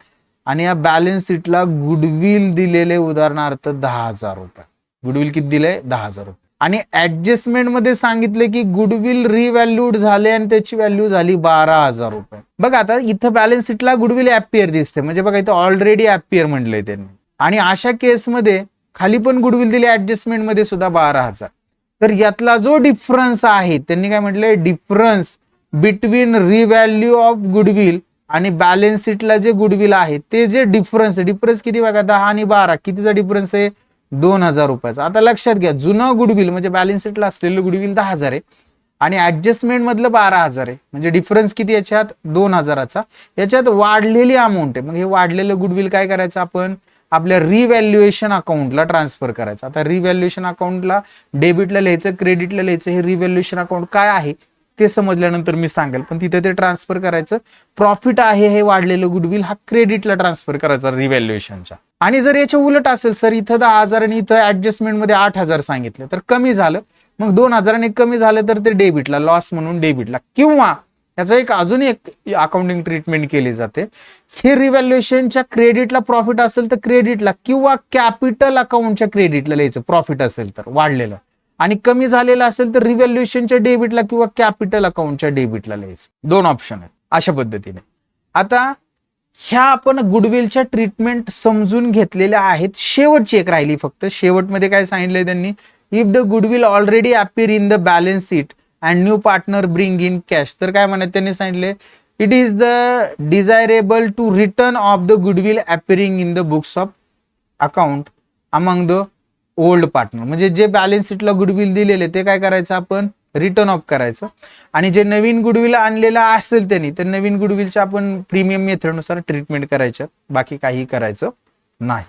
आणि या बॅलन्स शीटला गुडविल दिलेले उदाहरणार्थ 10,000 रुपये. गुडविल किती दिले 10,000 रुपये. आणि ऍडजस्टमेंट मध्ये सांगितले की गुडविल रिव्हॅल्यूड झाले आणि त्याची व्हॅल्यू झाली 12,000 रुपये. बघा आता इथं बॅलन्स शीटला गुडविल अपियर दिसते म्हणजे बघा इथं ऑलरेडी अपियर म्हणलंय त्यांनी. आणि अशा केसमध्ये खाली पण गुडविल दिले ऍडजस्टमेंट मध्ये सुद्धा 12,000. तर यातला जो डिफरन्स आहे त्यांनी काय म्हटलंय डिफरन्स बिटवीन रिव्हॅल्यू ऑफ गुडविल आणि बॅलन्स शीटला जे गुडविल आहे ते जे डिफरन्स किती बघा 10 आणि 12 कितीचा डिफरन्स आहे 2,000 रुपयाचा. आता लक्षात घ्या जुनं गुडविल म्हणजे बॅलन्स शीटला असलेलं गुडविल 10,000 आहे आणि ऍडजस्टमेंट मधलं 12,000 आहे. म्हणजे डिफरन्स किती याच्यात 2,000चा. याच्यात वाढलेली अमाऊंट आहे. मग हे वाढलेलं गुडविल काय करायचं आपण आपल्या रिव्हॅल्युएशन अकाउंटला ट्रान्सफर करायचं. आता रिव्हॅल्युएशन अकाउंटला डेबिटला लिहायचं क्रेडिटला लिहायचं. हे रिव्हॅल्युएशन अकाउंट काय आहे ते समजल्यानंतर मी सांगेल पण तिथे ते ट्रान्सफर करायचं. प्रॉफिट आहे हे वाढलेलं गुडविल हा क्रेडिटला ट्रान्सफर करायचा रिव्हॅल्युएशनच्या. आणि जर याच्या उलट असेल सर इथं 10,000 आणि इथं ऍडजस्टमेंट मध्ये 8,000 सांगितलं तर कमी झालं मग 2,000 कमी झालं तर ते डेबिटला लॉस म्हणून डेबिटला. किंवा याचा एक अजून एक अकाउंटिंग ट्रीटमेंट केली जाते. हे रिव्हॅल्युएशनच्या क्रेडिटला प्रॉफिट असेल तर क्रेडिटला किंवा कॅपिटल अकाउंटच्या क्रेडिटला लिहायचं प्रॉफिट असेल तर वाढलेलं. आणि कमी झालेलं असेल तर रिव्हॅल्युएशनच्या डेबिटला किंवा कॅपिटल अकाउंटच्या डेबिटला लिहायचं. 2 ऑप्शन आहेत अशा पद्धतीने. आता ह्या आपण गुडविलच्या ट्रीटमेंट समजून घेतलेल्या आहेत. शेवटची एक राहिली फक्त. शेवटमध्ये काय सांगितलंय त्यांनी if the goodwill already appear in the balance sheet and new partner bring in cash. तर काय म्हणत त्यांनी सांगितले it is the desirable to written off the goodwill appearing in the books of account among the old partner. म्हणजे जे balance शीटला goodwill दिलेले ते काय करायचं आपण रिटर्न ऑफ करायचं. आणि जे नवीन गुडविल आणलेलं असेल त्यांनी तर नवीन गुडविलच्या आपण प्रीमियम मेथडनुसार ट्रीटमेंट करायच्या. बाकी काही करायचं नाही.